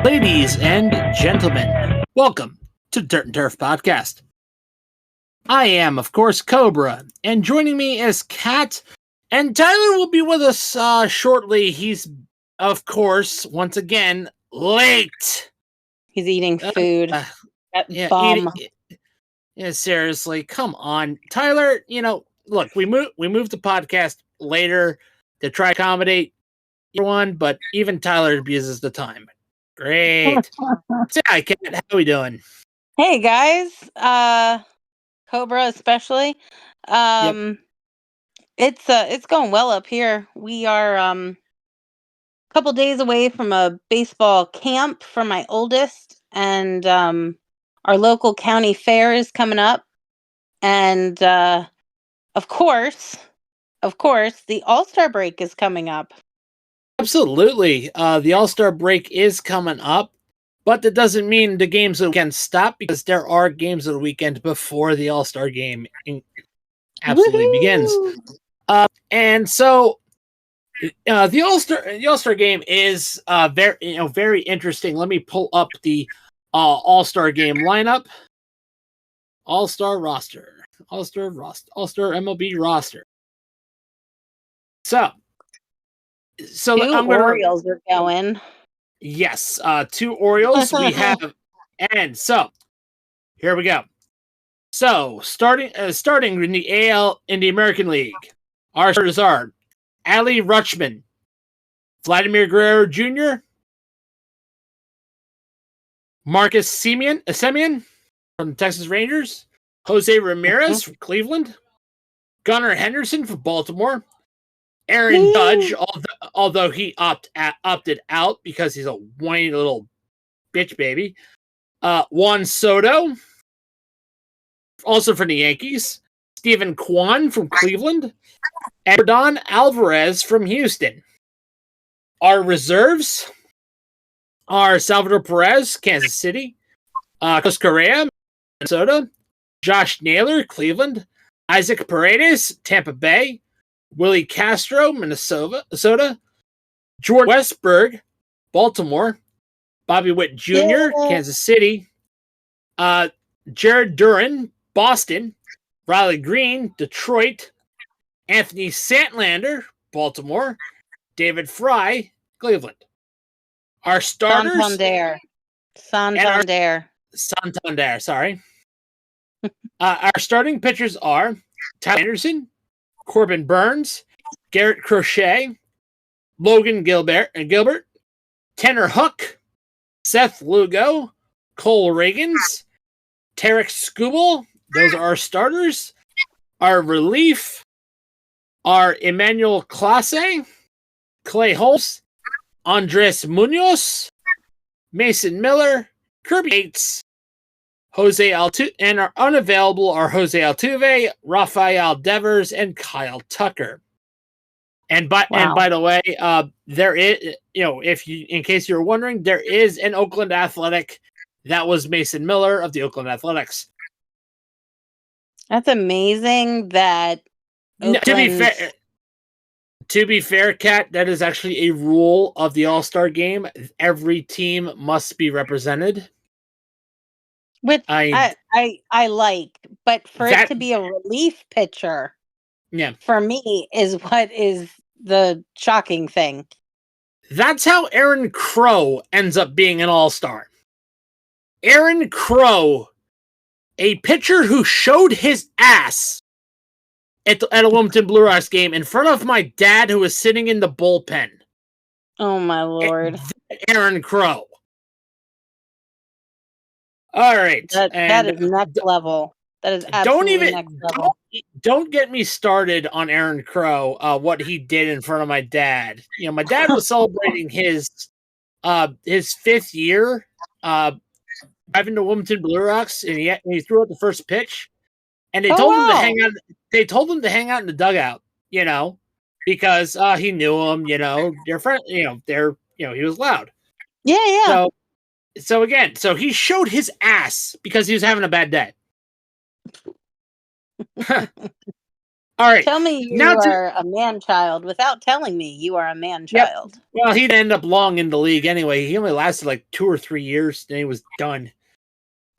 Ladies and gentlemen, welcome to Dirt and Turf Podcast. I am, of course, Cobra, and joining me is Cat, and Tyler will be with us shortly. He's, of course, once again, late. He's eating food. Yeah, seriously, come on. Tyler, look, we moved the podcast later to try to accommodate everyone, but even Tyler abuses the time. Great. Hi, Kat. How we doing? Hey, guys. Cobra especially. It's going well up here. We are a couple days away from a baseball camp for my oldest, and our local county fair is coming up. And of course, the All-Star break is coming up. Absolutely. The All-Star break is coming up, but that doesn't mean the games of the weekend stop, because there are games of the weekend before the All-Star game absolutely begins. And so the All-Star game is very interesting. Let me pull up the All-Star game lineup. All-Star roster. All-Star MLB roster. So I'm gonna Orioles are going. Yes, 2 Orioles we have, and so here we go. So starting in the AL in the American League, our starters are Ali Rutschman, Vladimir Guerrero Jr., Marcus Semien from the Texas Rangers, Jose Ramirez from Cleveland, Gunnar Henderson from Baltimore, Aaron Judge, although he opted out because he's a whiny little bitch baby. Juan Soto, also from the Yankees. Stephen Kwan from Cleveland. And Jordan Alvarez from Houston. Our reserves are Salvador Perez, Kansas City. Carlos Correa, Minnesota. Josh Naylor, Cleveland. Isaac Paredes, Tampa Bay. Willie Castro, Minnesota. Jordan Westberg, Baltimore. Bobby Witt Jr., Kansas City. Jared Duran, Boston. Riley Green, Detroit. Anthony Santlander, Baltimore. David Fry, Cleveland. Our starters... Santander, sorry. Our starting pitchers are Tyler Anderson, Corbin Burns, Garrett Crochet, Logan Gilbert, Tanner Hook, Seth Lugo, Cole Reagans, Tarek Skubal. Those are our starters. Our relief are Emmanuel Clase, Clay Holmes, Andres Munoz, Mason Miller, Kirby Yates, Jose Altuve, and our unavailable are Jose Altuve, Rafael Devers, and Kyle Tucker. And by the way, there is, in case you're wondering, there is an Oakland Athletic. That was Mason Miller of the Oakland Athletics. That's amazing that Oakland... To be fair, Kat, that is actually a rule of the All-Star game. Every team must be represented. Which I like, but for it to be a relief pitcher, for me, is what is the shocking thing. That's how Aaron Crow ends up being an All-Star. Aaron Crow, a pitcher who showed his ass at a Wilmington Blue Rocks game in front of my dad, who was sitting in the bullpen. Oh my Lord. Aaron Crow. All right. That is next level. That is absolutely next level. Don't get me started on Aaron Crow, what he did in front of my dad. My dad was celebrating his 5th year driving to Wilmington Blue Rocks, and he threw out the first pitch. And they told him to hang out. They told him to hang out in the dugout, because he knew him. Their friend. He was loud. Yeah. So he showed his ass because he was having a bad day. All right. Tell me you are a man-child without telling me you are a man-child. Yep. Well, he'd end up long in the league anyway. He only lasted like 2 or 3 years, then he was done.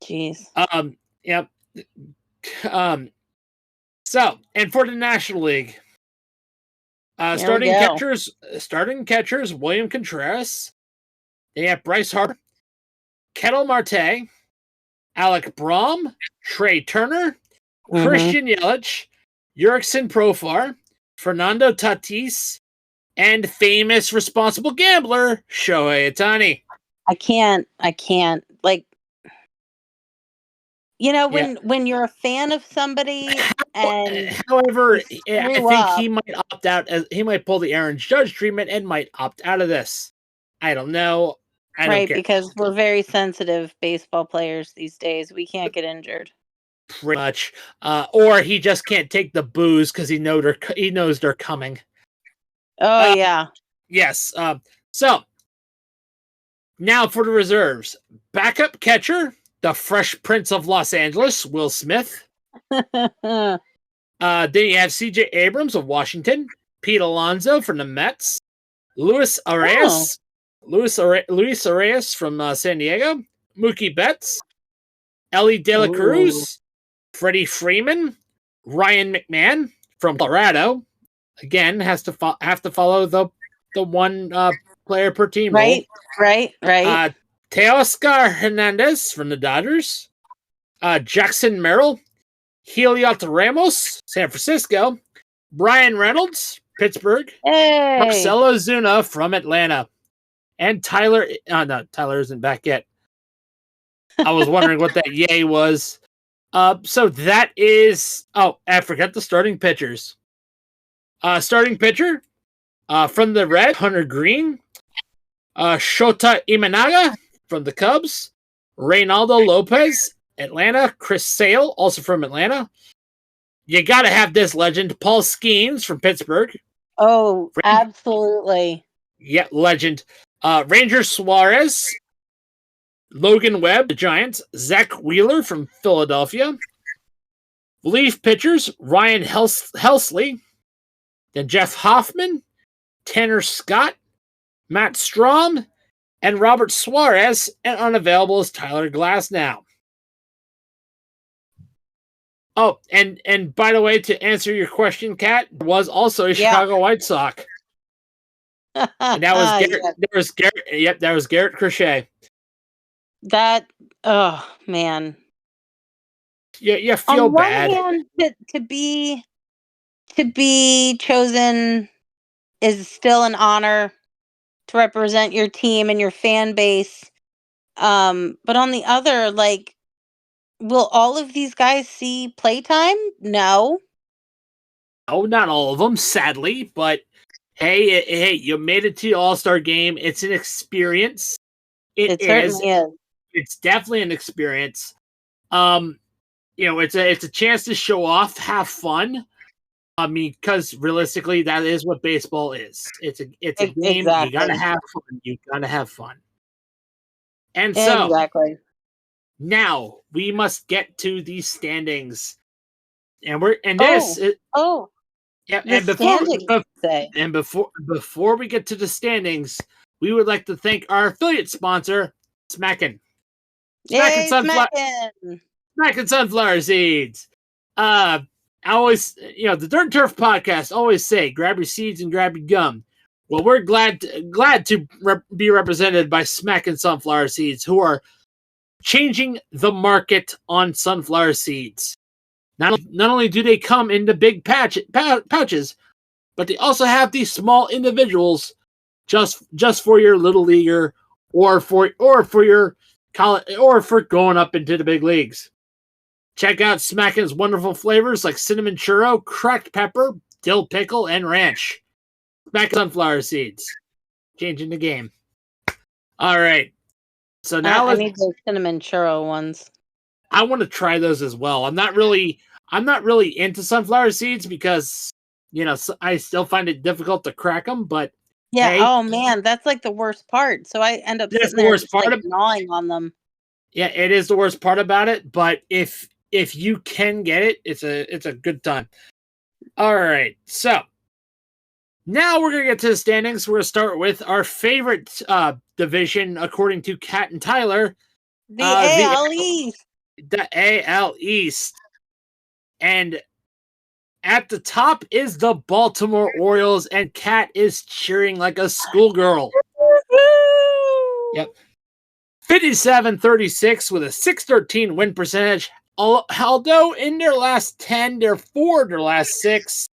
Jeez. Yep. So, and for the National League, starting catchers, William Contreras. They have Bryce Harper, Kettle Marte, Alec Braum, Trey Turner, Christian Yelich, Jurickson Profar, Fernando Tatis, and famous responsible gambler Shohei Ohtani. I can't. Like, when you're a fan of somebody, and however, I think he might opt out. He might pull the Aaron Judge treatment and might opt out of this. I don't know. I don't care. Because we're very sensitive baseball players these days. We can't get injured. Pretty much, or he just can't take the booze because he knows they're coming. Oh yeah. Yes. So now for the reserves: backup catcher, the Fresh Prince of Los Angeles, Will Smith. Then you have C.J. Abrams of Washington, Pete Alonso from the Mets, Luis Arias from San Diego, Mookie Betts, Ellie De La Cruz, Freddie Freeman, Ryan McMahon from Colorado. Again, have to follow the one player per team. Right. Teoscar Hernandez from the Dodgers, Jackson Merrill, Heliot Ramos, San Francisco, Brian Reynolds, Pittsburgh, Marcelo Zuna from Atlanta, and Tyler. No, Tyler isn't back yet. I was wondering what that yay was. So that is. Oh, I forgot the starting pitchers. Starting pitcher from the Reds, Hunter Green, Shota Imanaga from the Cubs, Reynaldo Lopez, Atlanta, Chris Sale, also from Atlanta. You got to have this legend, Paul Skeens from Pittsburgh. Oh, absolutely. Yeah, legend. Ranger Suarez, Logan Webb, the Giants, Zach Wheeler from Philadelphia. Relief pitchers, Ryan Helsley, then Jeff Hoffman, Tanner Scott, Matt Strom, and Robert Suarez, and unavailable is Tyler Glasnow. Oh, and by the way, to answer your question, Kat, was also a Chicago White Sox. And that was Garrett. That was Garrett Crochet. That, oh man. You feel bad. On one hand, to be chosen is still an honor to represent your team and your fan base. But on the other, like, will all of these guys see playtime? No. No, not all of them, sadly. But hey, you made it to the All-Star game. It's an experience. It certainly is. It's definitely an experience. It's a chance to show off, have fun. I mean, because realistically, that is what baseball is. It's a game. Exactly. You gotta have fun. You gotta have fun. And so, now we must get to these standings, and before we get to the standings, we would like to thank our affiliate sponsor, Smackin'. Smackin' Sunflower Seeds. I always, the Dirt and Turf podcast always say, grab your seeds and grab your gum. Well, we're glad to be represented by Smackin' Sunflower Seeds, who are changing the market on sunflower seeds. Not only do they come in the big pouches, but they also have these small individuals just for your little leaguer or for your college or for going up into the big leagues. Check out Smackin's wonderful flavors like cinnamon churro, cracked pepper, dill pickle, and ranch. Smackin' Sunflower Seeds. Changing the game. All right. So now I need those cinnamon churro ones. I want to try those as well. I'm not really into sunflower seeds because, I still find it difficult to crack them, but yeah, hey, oh man, that's like the worst part. So I end up sitting there just, gnawing on them. Yeah, it is the worst part about it, but if you can get it, it's a good time. All right, so now we're going to get to the standings. We're going to start with our favorite division, according to Kat and Tyler, The AL East. the AL East. And at the top is the Baltimore Orioles, and Kat is cheering like a schoolgirl. Yep. 57-36 with a 613 win percentage. Although in their last 10, they're 4 of their last 6.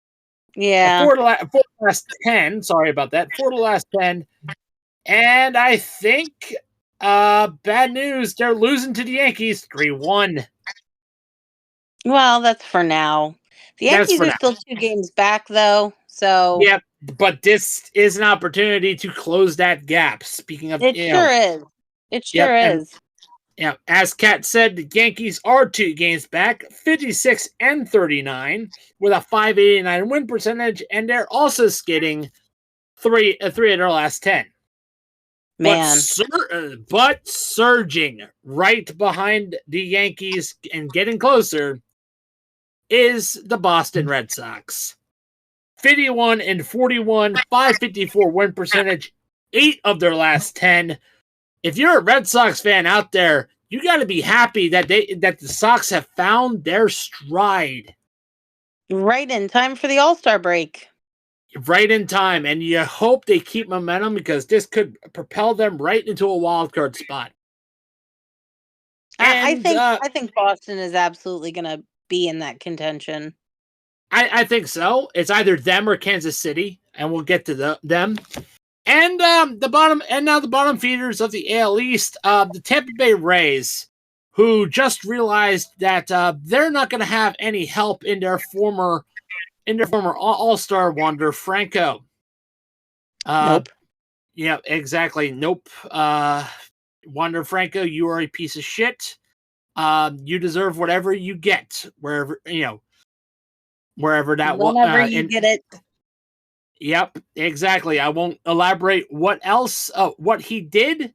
Yeah. 4 of the last 10. Sorry about that. 4 of the last 10. And I think, bad news, they're losing to the Yankees 3-1. Well, that's for now. The Yankees are still 2 games back, though. So yep, but this is an opportunity to close that gap. Speaking of, it sure is. It sure is. Yeah, as Kat said, the Yankees are 2 games back, 56-39, with a 589 win percentage, and they're also skidding 3 of their last 10. Man. But surging right behind the Yankees and getting closer is the Boston Red Sox. 51-41, 554 win percentage, 8 of their last 10. If you're a Red Sox fan out there, you got to be happy that the Sox have found their stride. Right in time for the All-Star break. Right in time, and you hope they keep momentum because this could propel them right into a wild card spot. And, I think Boston is absolutely going to be in that contention. I think so. It's either them or Kansas City, and we'll get to them. And the bottom feeders of the AL East, the Tampa Bay Rays, who just realized that they're not going to have any help in their former All-Star wonder Franco. Nope. Yeah, exactly. Nope. Wander Franco, you are a piece of shit. You deserve whatever you get, wherever that. Whenever you get it. Yep, exactly. I won't elaborate what he did,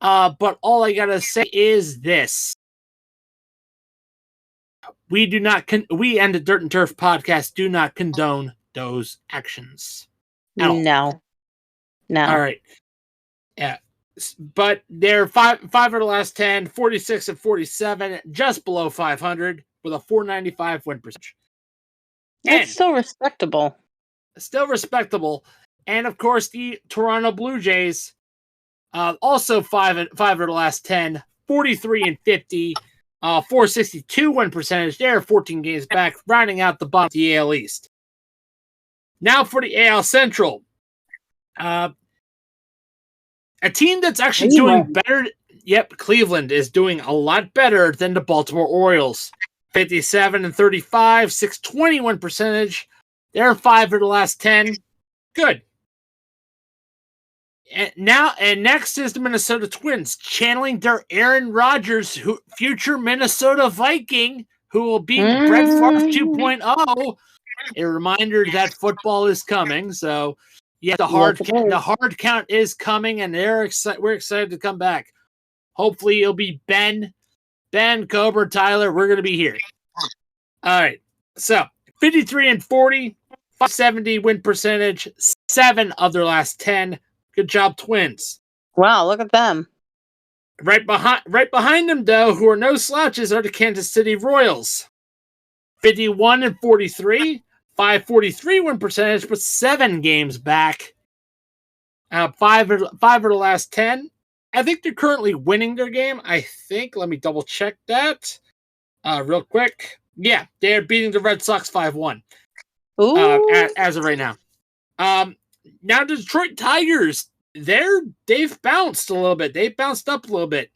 but all I gotta say is this: we and the Dirt and Turf podcast do not condone those actions. No. All right. Yeah. But they're 5 of the last 10, 46-47, just below 500 with a 495 win percentage. That's still respectable. Still respectable. And of course, the Toronto Blue Jays, also 5 of the last 10, 43-50, 462 win percentage. They're 14 games back, rounding out the bottom of the AL East. Now for the AL Central. A team that's actually doing better. Yep, Cleveland is doing a lot better than the Baltimore Orioles. 57-35, 621 percentage. They're 5 of the last 10. Good. And next is the Minnesota Twins, channeling their Aaron Rodgers, future Minnesota Viking, who will be Brett Favre 2.0. A reminder that football is coming, so yeah, the hard count is coming, and we're excited to come back. Hopefully, it'll be Ben, Cobra, Tyler. We're gonna be here. All right. So 53-40, 570 win percentage, 7 of their last 10. Good job, Twins. Wow, look at them. Right behind them, though, who are no slouches, are the Kansas City Royals. 51-43. 543 win percentage, but 7 games back. 5 of the last 10. I think they're currently winning their game. I think. Let me double check that real quick. Yeah, they're beating the Red Sox 5-1 as of right now. Now the Detroit Tigers, they've bounced a little bit. They've bounced up a little bit.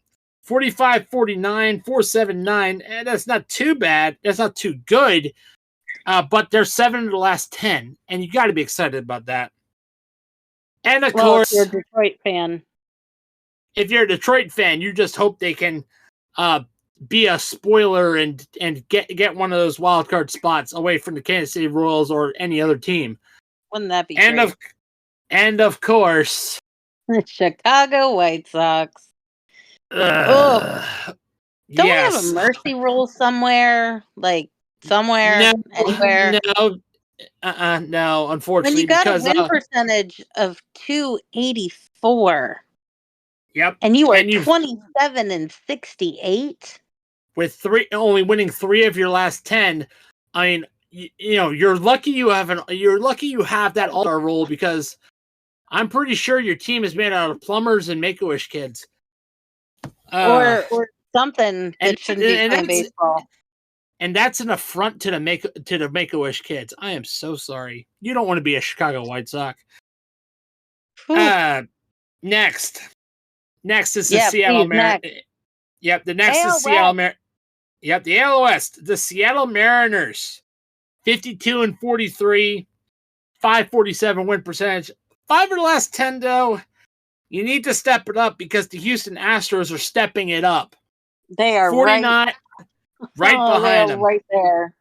45-49, 479. And that's not too bad. That's not too good. But they're 7 of the last 10, and you got to be excited about that. And of course, if you're a Detroit fan, you just hope they can be a spoiler and get one of those wild card spots away from the Kansas City Royals or any other team. Wouldn't that be great? And of course, the Chicago White Sox. Don't we have a mercy rule somewhere? Like, somewhere, anywhere? No, No, When unfortunately, you got a because win percentage of 284 yep, and you are and you've 27-68. with only winning 3 of your last 10. I mean, you're lucky you have that all-star role, because I'm pretty sure your team is made out of plumbers and Make-A-Wish kids. Or something and that shouldn't be playing baseball. And that's an affront to the Make-A-Wish kids. I am so sorry. You don't want to be a Chicago White Sox. Next is the Seattle Mariners. Yep, the next is Seattle Mariners. Yep, the AL West. The Seattle Mariners, 52-43, 547 win percentage. 5 of the last 10, though. You need to step it up, because the Houston Astros are stepping it up. They are 49, right behind them. Right there.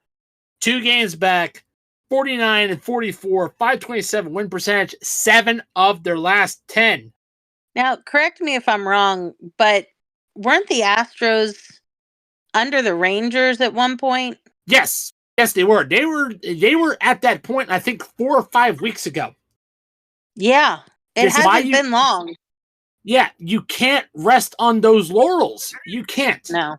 2 games back, 49-44, 527 win percentage, 7 of their last 10. Now, correct me if I'm wrong, but weren't the Astros under the Rangers at one point? Yes, they were. They were at that point, I think, 4 or 5 weeks ago. Yeah, it hasn't been long. Yeah, you can't rest on those laurels. You can't. No.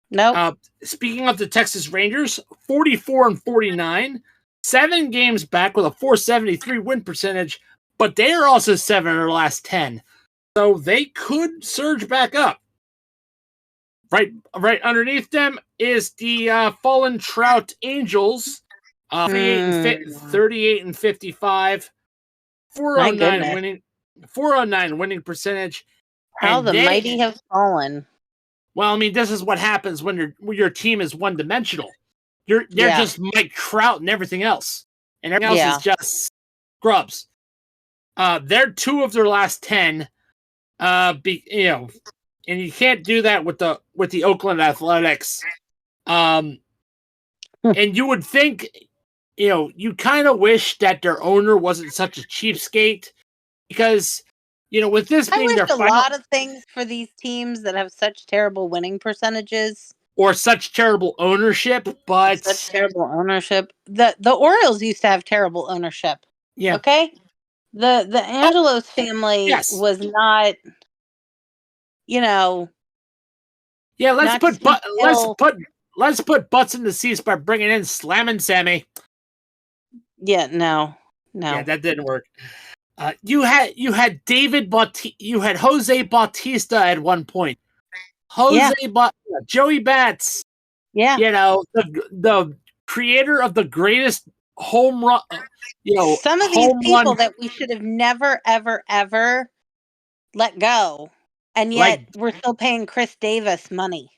Nope. Speaking of the Texas Rangers, 44-49, 7 games back with a 473 win percentage, but they are also 7 of their last 10. So they could surge back up. Right underneath them is the fallen Trout Angels, 38-55, 409 winning percentage. How the mighty have fallen. Well, I mean, this is what happens when your team is one-dimensional. They're just Mike Trout and everything else, and everything else is just scrubs. They're 2 of their last 10. And you can't do that with the Oakland Athletics. And you would think, you kind of wish that their owner wasn't such a cheapskate, because, with this being their final, lot of things for these teams that have such terrible winning percentages or such terrible ownership, but such terrible ownership. The Orioles used to have terrible ownership. Yeah. Okay. The Angelos family was not, Yeah, let's put butts in the seats by bringing in Slam and Sammy. Yeah, no. Yeah, that didn't work. You had you had Jose Bautista at one point. Joey Bats. Yeah. The creator of the greatest home run. Some of these people that we should have never, ever, ever let go, and yet we're still paying Chris Davis money.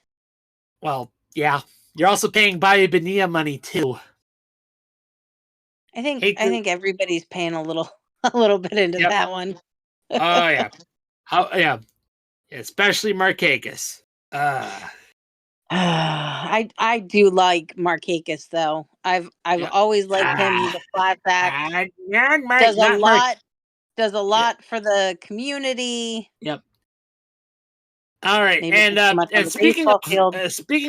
Well, yeah, you're also paying Bobby Bonilla money too. I think everybody's paying a little bit into that one. Oh yeah, especially Markakis. I do like Markakis though. I've always liked him. He's a class act. Does a lot for the community. Yep. All right, and speaking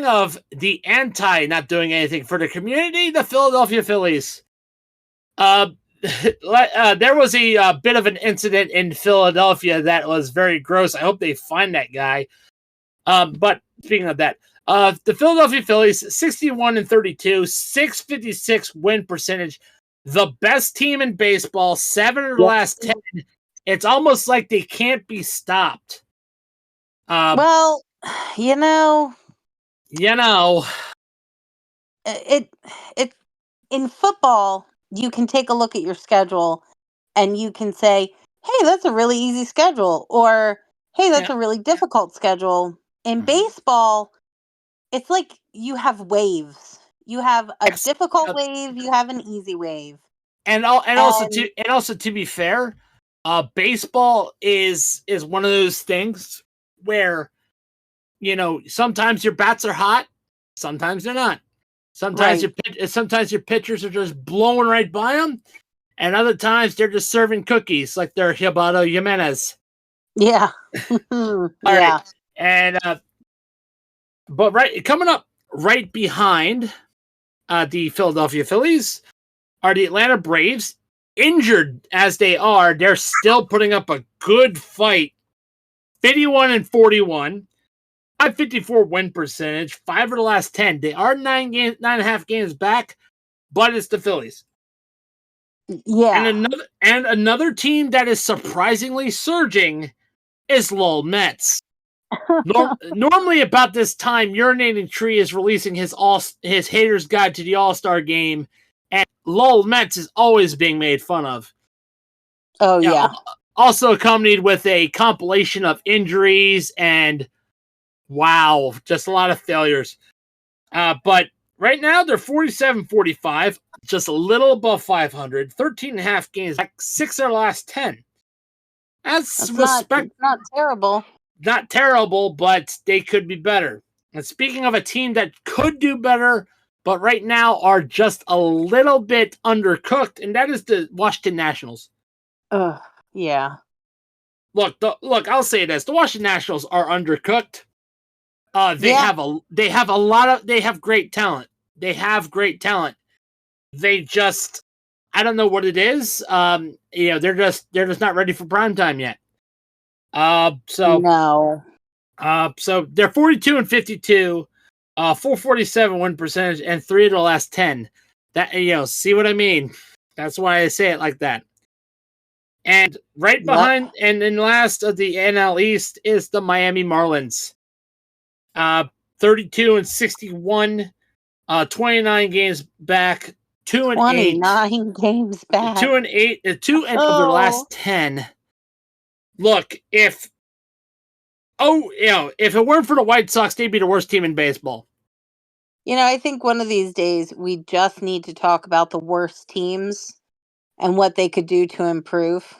of the anti not doing anything for the community, the Philadelphia Phillies. There was a bit of an incident in Philadelphia that was very gross. I hope they find that guy. But speaking of that, the Philadelphia Phillies, 61-32, 656 win percentage, the best team in baseball, 7 of the last 10. It's almost like they can't be stopped. Well, it in football, you can take a look at your schedule and you can say, hey, that's a really easy schedule, or hey, that's a really difficult schedule. In baseball, it's like you have waves. You have a difficult wave, you have an easy wave. And also to be fair, baseball is one of those things where, sometimes your bats are hot, sometimes they're not. Sometimes your pitchers are just blowing right by them, and other times they're just serving cookies like they're Gilberto Jimenez. Yeah. Right. And but coming up right behind the Philadelphia Phillies are the Atlanta Braves. Injured as they are, they're still putting up a good fight. 51-41. 554 win percentage. 5 of the last 10. They are 9.5 games back, but it's the Phillies. Yeah. And another team that is surprisingly surging is Lowell Mets. Normally about this time, Urinating Tree is releasing his Haters Guide to the All-Star Game, and Lowell Mets is always being made fun of. Oh, yeah. Also accompanied with a compilation of injuries and, wow, just a lot of failures. But right now, they're 47-45, just a little above 500, 13.5 games back, 6 of the last 10. That's not terrible. Not terrible, but they could be better. And speaking of a team that could do better, but right now are just a little bit undercooked, and that is the Washington Nationals. Yeah. Look, I'll say this: the Washington Nationals are undercooked. They have great talent. They have great talent. They just, I don't know what it is. They're just not ready for prime time yet. So they're 42-52, 447 win percentage, and 3 of the last 10. That, see what I mean? That's why I say it like that. And right behind, and then last of the NL East is the Miami Marlins. 32-61, 29 games back, 2-8. 29 games back. 2-8, 2 of their last 10. Look, if it weren't for the White Sox, they'd be the worst team in baseball. I think one of these days we just need to talk about the worst teams and what they could do to improve.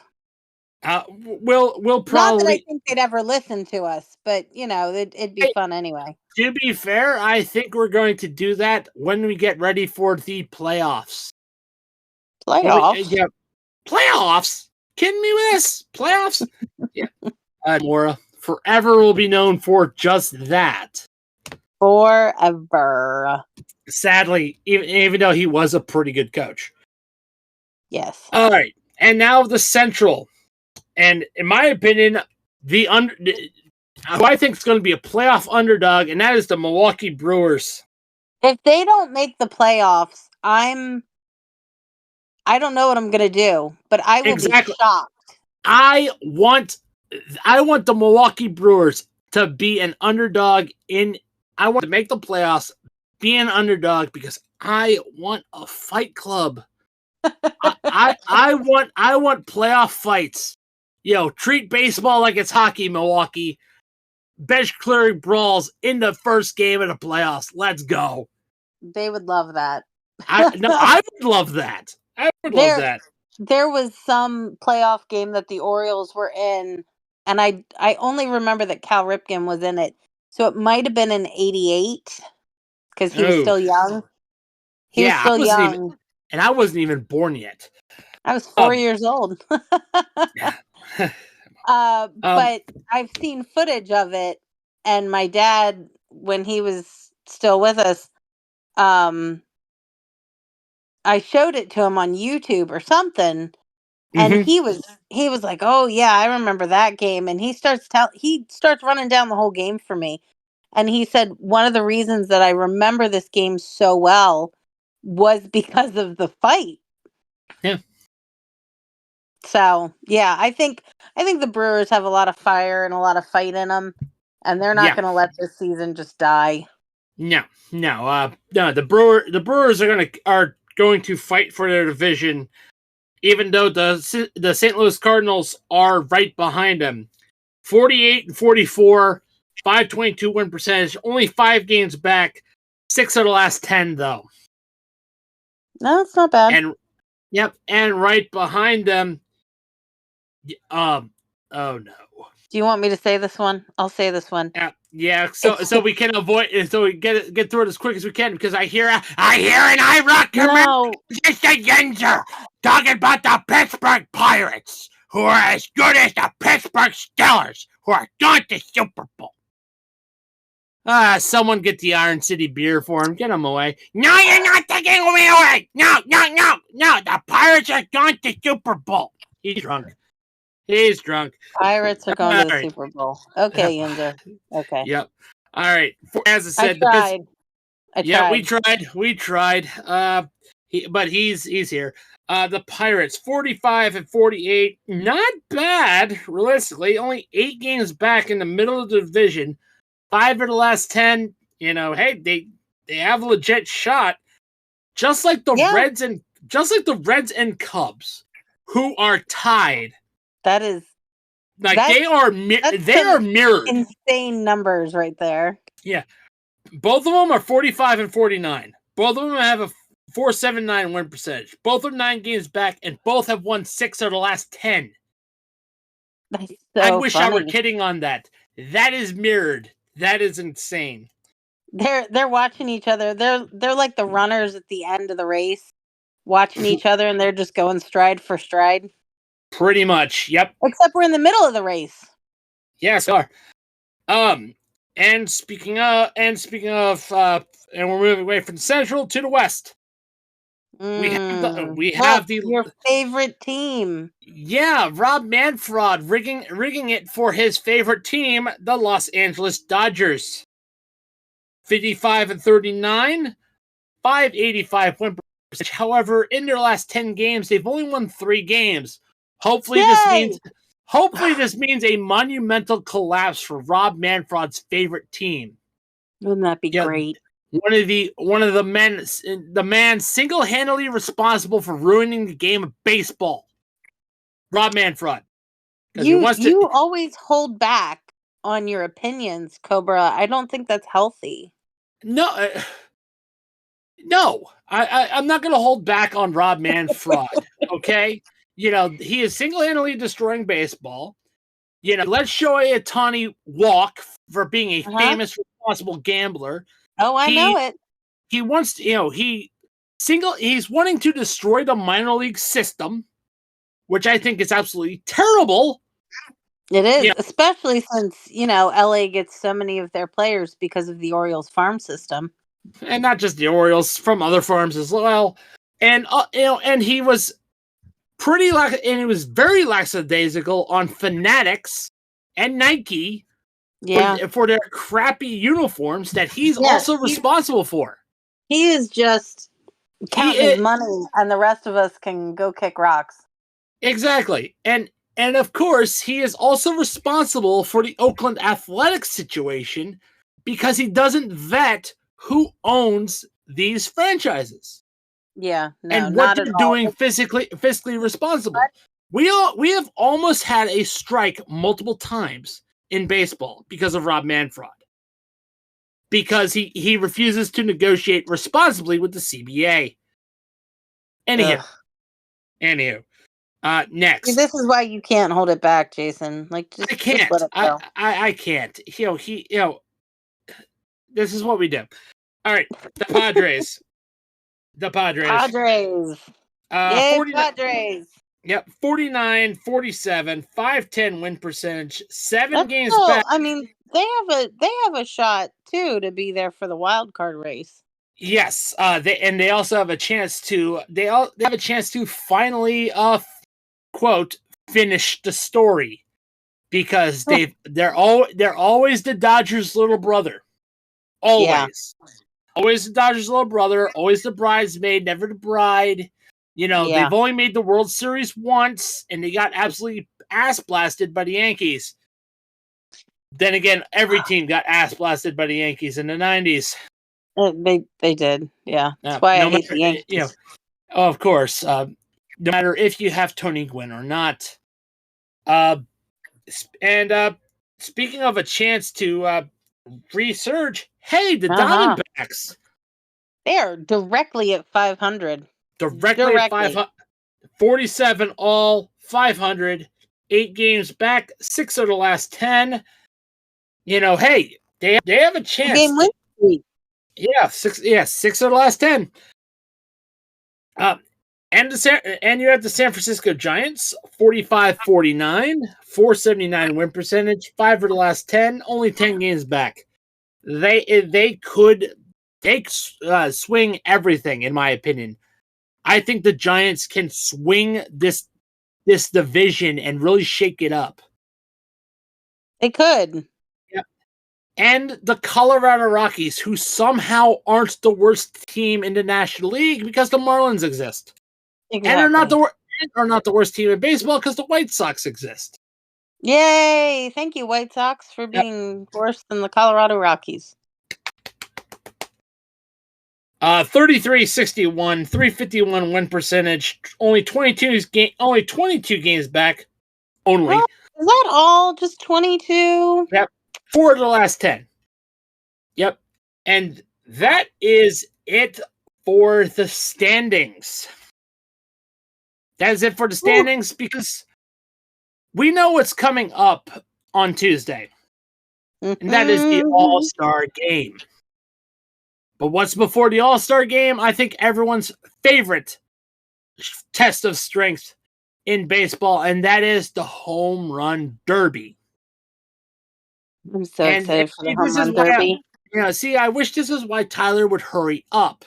We'll probably. Not that I think they'd ever listen to us, but it'd be fun anyway. To be fair, I think we're going to do that when we get ready for the playoffs. Playoffs? Playoffs? Kidding me with this? Playoffs? Yeah. Mora forever will be known for just that. Forever. Sadly, even though he was a pretty good coach. Yes. All right. And now the Central. And in my opinion, who I think is going to be a playoff underdog, and that is the Milwaukee Brewers. If they don't make the playoffs, I don't know what I'm going to do, but I will be shocked. I want the Milwaukee Brewers to be an underdog I want to make the playoffs, be an underdog, because I want a fight club. I want playoff fights. Treat baseball like it's hockey, Milwaukee. Bench clearing brawls in the first game of the playoffs. Let's go. They would love that. I would love that. I would love that. There was some playoff game that the Orioles were in, and I only remember that Cal Ripken was in it. So it might have been in 88 because he was still young. He was still young. And I wasn't even born yet. I was 4 years old. But I've seen footage of it, and my dad, when he was still with us, I showed it to him on YouTube or something, and he was like, "Oh yeah, I remember that game." And he starts running down the whole game for me, and he said one of the reasons that I remember this game so well was because of the fight. Yeah. So yeah, I think the Brewers have a lot of fire and a lot of fight in them, and they're not going to let this season just die. No. The Brewers are going to fight for their division, even though the St. Louis Cardinals are right behind them. 48-44, 522 win percentage, only 5 games back, 6 of the last 10 though. No, it's not bad. And right behind them. Oh no. Do you want me to say this one? I'll say this one. Yeah. So we can avoid it. So we get through it as quick as we can, because I hear an Iraq just a Yenzer talking about the Pittsburgh Pirates, who are as good as the Pittsburgh Steelers, who are going to Super Bowl. Someone get the Iron City beer for him. Get him away. No, you're not taking me away. No. Pirates are going to Super Bowl. He's drunk. He's drunk. Pirates are going to the All right. Super Bowl. Okay, Yinzer. Okay. Yep. All right. As I I said, tried. yeah, we tried. We tried. But he's here. The Pirates, 45-48. Not bad, realistically. Only 8 games back in the middle of the division. 5 of the last 10. You know, hey, they have a legit shot. Just like the Reds and Cubs, who are tied. That is they are mirrored. Insane numbers right there. Yeah. Both of them are 45-49. Both of them have a 4.79 win percentage. Both are 9 games back, and both have won 6 of the last 10. That's so I wish funny. I were kidding on that. That is mirrored. That is insane. They're watching each other. They're like the runners at the end of the race, watching each other, and they're just going stride for stride. Pretty much. Yep. Except we're in the middle of the race. Yes, we are. And speaking of, and we're moving away from the Central to the West. We have your favorite team. Yeah, Rob Manfred rigging it for his favorite team, the Los Angeles Dodgers. 55-39, 585 win percentage. However, in their last 10 games, they've only won 3 games. Hopefully this means a monumental collapse for Rob Manfred's favorite team. Wouldn't that be great? One of the man single-handedly responsible for ruining the game of baseball. Rob Manfred. You always hold back on your opinions, Cobra. I don't think that's healthy. No, I'm not going to hold back on Rob Manfred. Okay, he is single-handedly destroying baseball. Let's Shohei Ohtani walk for being a famous, responsible gambler. Oh, I know it. He wants to, he's wanting to destroy the minor league system, which I think is absolutely terrible. It is, especially since, LA gets so many of their players because of the Orioles farm system. And not just the Orioles, from other farms as well. And, and he was he was very lackadaisical on Fanatics and Nike for their crappy uniforms that he's also responsible for. He is just counting his money, and the rest of us can go kick rocks. Exactly. And of course, he is also responsible for the Oakland Athletics situation because he doesn't vet who owns these franchises. Yeah, and what they're doing fiscally responsible. What? We have almost had a strike multiple times in baseball because of Rob Manfred. Because he refuses to negotiate responsibly with the CBA. Anywho. Next. This is why you can't hold it back, Jason. I can't. Just let it go. I can't. This is what we do. All right, the Padres. Padres. Padres. Yep, 49-47, 510 win percentage, 7 games back. I mean, they have a shot too to be there for the wild card race. Yes, they also have a chance to finally quote finish the story because they're always the Dodgers' little brother. Always. Yeah. Always the Dodgers' little brother, always the bridesmaid, never the bride. They've only made the World Series once, and they got absolutely ass blasted by the Yankees. Then again, every team got ass blasted by the Yankees in the 90s. They did, yeah. That's why I hate the Yankees. Of course. No matter if you have Tony Gwynn or not. And speaking of a chance to resurge, hey, the Diamondbacks. They are directly at 500. Directly at 500. 47 all, 500. 8 games back, 6 of the last 10. Hey, they have a chance. Game win streak. Yeah, 6 of the last 10. And you have the San Francisco Giants, 45-49, 479 win percentage, 5 of the last 10, only 10 games back. They could swing everything, in my opinion. I think the Giants can swing this division and really shake it up. They could. Yep. And the Colorado Rockies, who somehow aren't the worst team in the National League because the Marlins exist. Exactly. And are not the worst team in baseball because the White Sox exist. Yay! Thank you, White Sox, for being worse than the Colorado Rockies. 33-61, 351 win percentage, only 22 games back. Only. Oh, is that all? Just 22? Yep. 4 of the last 10. Yep. And that is it for the standings. That is it for the standings because we know what's coming up on Tuesday. And that is the All-Star Game. But what's before the All-Star Game? I think everyone's favorite test of strength in baseball, and that is the Home Run Derby. I'm so excited for the Home Run Derby. I wish this is why Tyler would hurry up,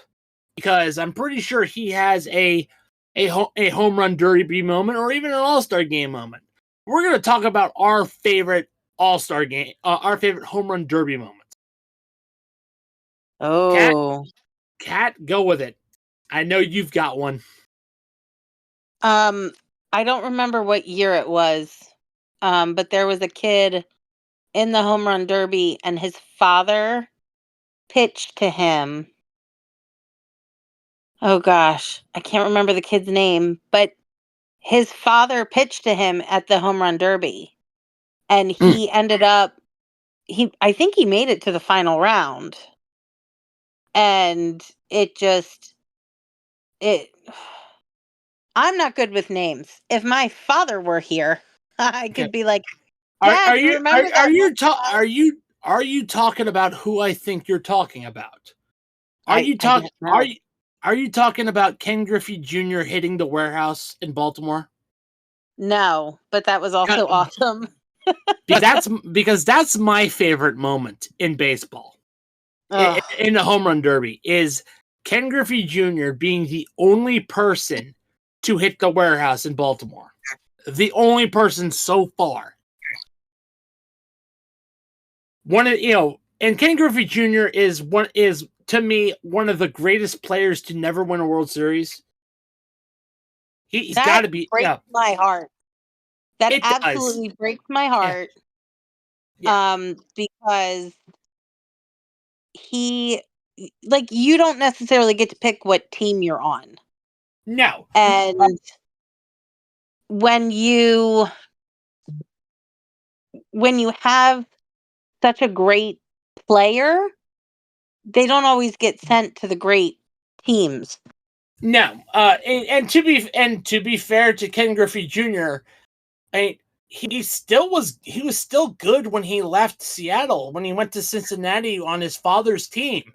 because I'm pretty sure he has a Home Run Derby moment or even an All-Star Game moment. We're going to talk about our favorite All-Star Game, our favorite Home Run Derby moments. Oh. Kat, go with it. I know you've got one. I don't remember what year it was, but there was a kid in the Home Run Derby, and his father pitched to him. Oh gosh, I can't remember the kid's name, but his father pitched to him at the Home Run Derby, and he ended up, I think he made it to the final round, and I'm not good with names. If my father were here, I could be like, Dad, are you talking about who I think you're talking about? Are you talking about Ken Griffey Jr. hitting the warehouse in Baltimore? No, but that was also awesome. because that's my favorite moment in baseball. In the Home Run Derby is Ken Griffey Jr. being the only person to hit the warehouse in Baltimore. The only person so far. And Ken Griffey Jr. is to me one of the greatest players to never win a World Series. He's got to be. Breaks my heart. That absolutely breaks my heart. Yeah. Because you don't necessarily get to pick what team you're on. No. And when you have such a great player, they don't always get sent to the great teams. No. And to be fair to Ken Griffey Jr., he was still good when he left Seattle, when he went to Cincinnati on his father's team.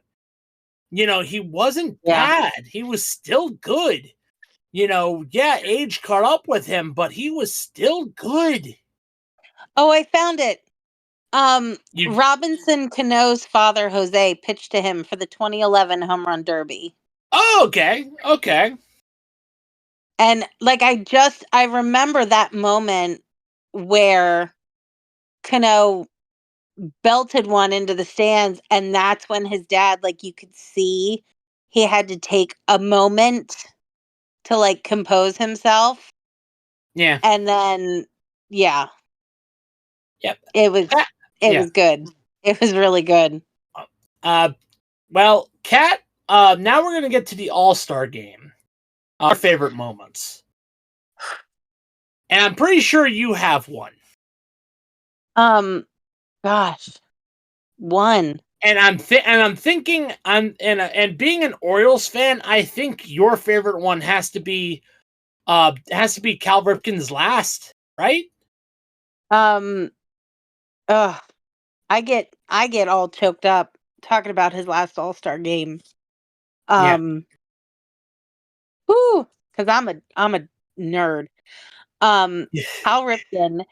He wasn't bad. He was still good. Age caught up with him, but he was still good. Oh, I found it. Robinson Cano's father, Jose, pitched to him for the 2011 Home Run Derby. Oh, okay. And I remember that moment where Cano belted one into the stands, and that's when his dad, you could see he had to take a moment to compose himself. Yeah. And then Yep. It was good. It was really good. Well, Kat, now we're going to get to the All-Star Game. Our favorite moments. And I'm pretty sure you have one. Gosh. One. And I'm thinking and being an Orioles fan, I think your favorite one has to be Cal Ripken's last, right? I get all choked up talking about his last All-Star Game. Cuz I'm a nerd. Cal Ripken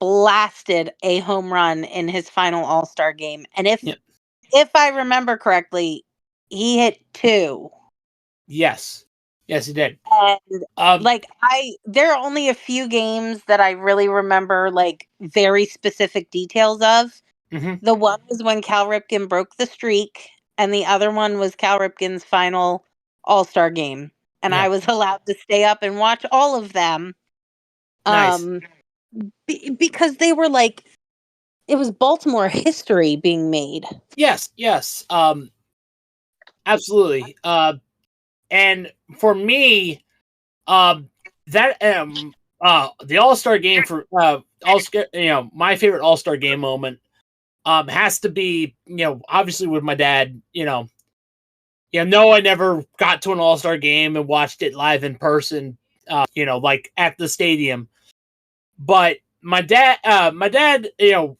blasted a home run in his final All-Star Game, and if I remember correctly, he hit 2. Yes. Yes, he did. And Um, there are only a few games that I really remember like very specific details of. mhm, The one was when Cal Ripken broke the streak, and the other one was Cal Ripken's final All-Star game. And yeah, I was allowed to stay up and watch all of them. nice. Um because they were like it was Baltimore history being made. Yes, yes. Absolutely. And for me, um, that the All Star game for All Star, my favorite All Star game moment, has to be, obviously with my dad. No, I never got to an All Star game and watched it live in person. Like at the stadium, but my dad,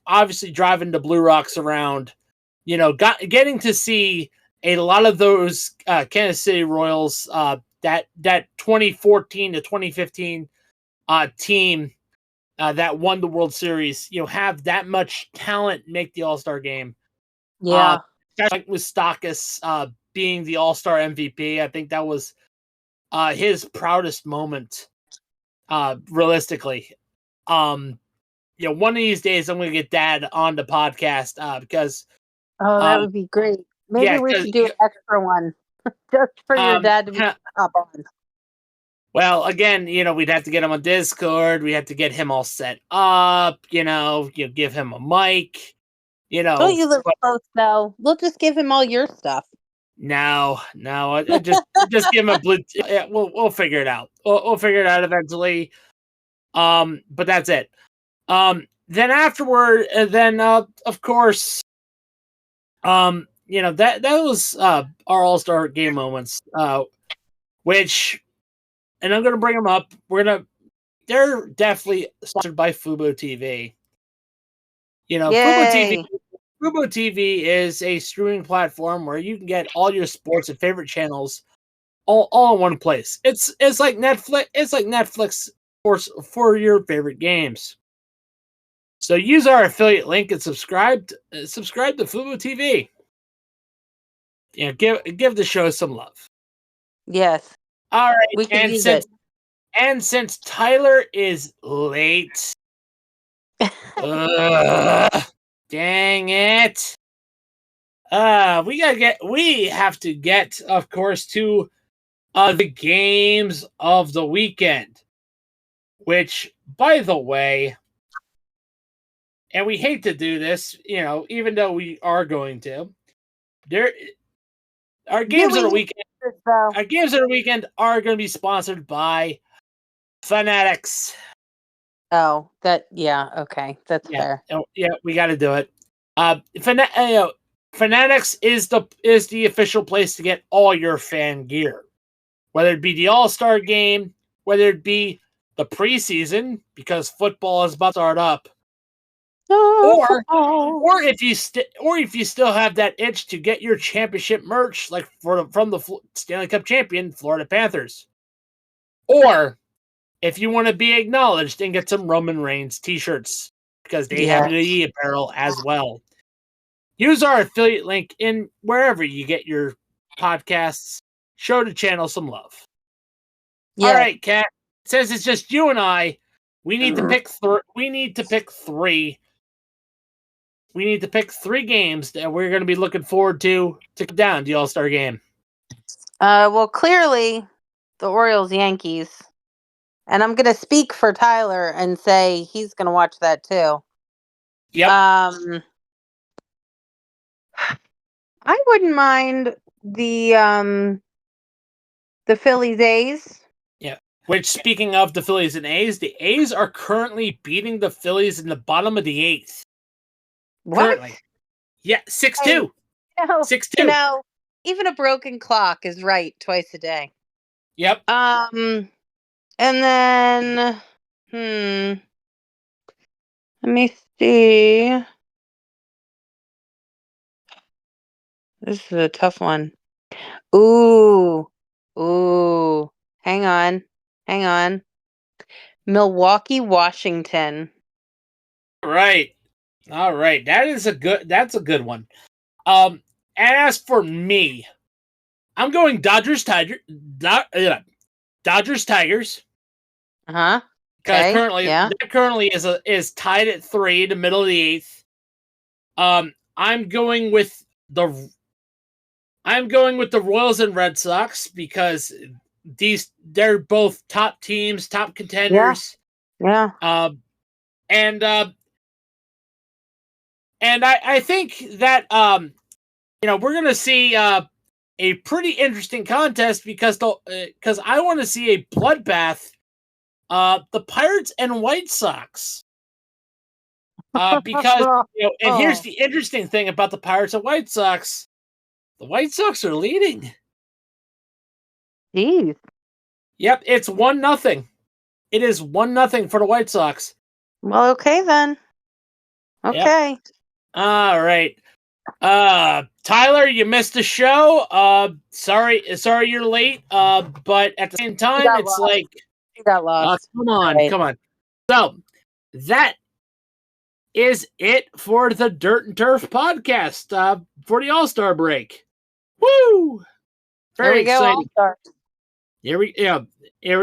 obviously driving the Blue Rocks around, getting to see a lot of those Kansas City Royals, that 2014 to 2015 team that won the World Series, have that much talent make the All Star game. Uh, Yeah. like with Stakis being the All Star MVP, I think that was his proudest moment, realistically. Um, one of these days I'm going to get Dad on the podcast because, Oh, that uh, would be great. Maybe yeah, we because should do an extra one just for your dad to be up on. well, again, we'd have to get him on Discord. We have to get him all set up. You give him a mic. Don't you live But close though? We'll just give him all your stuff. no, I just give him a blue. Yeah, we'll figure it out. We'll figure it out eventually. But that's it. Then afterward, then of course, that was our All Star game moments. Which, and I'm gonna bring them up. They're definitely sponsored by Fubo TV. Fubo TV. Yay. Fubo TV is a streaming platform where you can get all your sports and favorite channels all in one place. It's like Netflix. It's like Netflix for your favorite games. So use our affiliate link and subscribe to Fubo TV. Give the show some love. Yes. All right, We could use it. since Tyler is late, ugh, dang it. We have to get, of course, to the games of the weekend. Which, by the way, and we hate to do this, even though we are going to, there our Do games we of the need weekend this though? our games of the weekend are going to be sponsored by Fanatics. Oh, okay. That's fair. Yeah, we got to do it. Fanatics is the official place to get all your fan gear, whether it be the All-Star game, whether it be the preseason because football is about to start up, or if you still have that itch to get your championship merch, like from the Stanley Cup champion Florida Panthers, or if you want to be acknowledged and get some Roman Reigns t-shirts because they have Yes. the apparel as well. Use our affiliate link in wherever you get your podcasts. Show the channel some love. Yes. All right, Kat. Since it's just you and I, we need to pick we need to pick three. We need to pick 3 games that we're going to be looking forward to come down the All-Star game. Well, clearly the Orioles Yankees. And I'm going to speak for Tyler and say he's going to watch that too. Yep. I wouldn't mind the Phillies A's. Yeah. Which, speaking of the Phillies and A's, the A's are currently beating the Phillies in the bottom of the 8th. What? Currently. Yeah, 6-2. 6-2. Even a broken clock is right twice a day. Yep. And then let me see. This is a tough one. Ooh. Hang on. Milwaukee, Washington. Right. All right. That's a good one. And as for me, I'm going Dodgers Dodgers Tigers. Okay. Currently is tied at 3, the middle of the 8th. I'm going with the Royals and Red Sox because they're both top teams, top contenders. Yeah. And I think that we're gonna see a pretty interesting contest because I want to see a bloodbath. The Pirates and White Sox. Because here's the interesting thing about the Pirates and White Sox. The White Sox are leading. Jeez. Yep, it's 1-0. It is 1-0 for the White Sox. Well, okay then. Okay. Yep. All right. Tyler, you missed the show. Sorry you're late. But at the same time, it's lost. You got lost. Come on. So that is it for the Dirt and Turf podcast for the All-Star break. Woo! Very exciting. Here we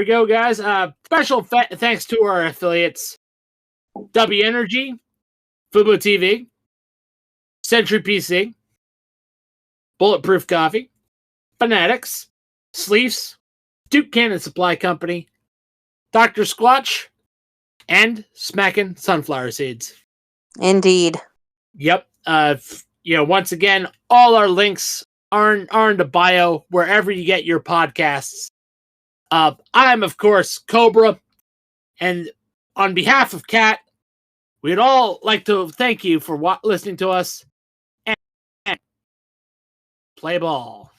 go, guys. Special thanks to our affiliates: W Energy, Fubo TV, Century PC, Bulletproof Coffee, Fanatics, Sleeves, Duke Cannon Supply Company, Dr. Squatch, and Smackin' Sunflower Seeds. Indeed. Yep. Once again, all our links are in the bio wherever you get your podcasts. I'm, of course, Cobra, and on behalf of Cat, we'd all like to thank you for listening to us and play ball.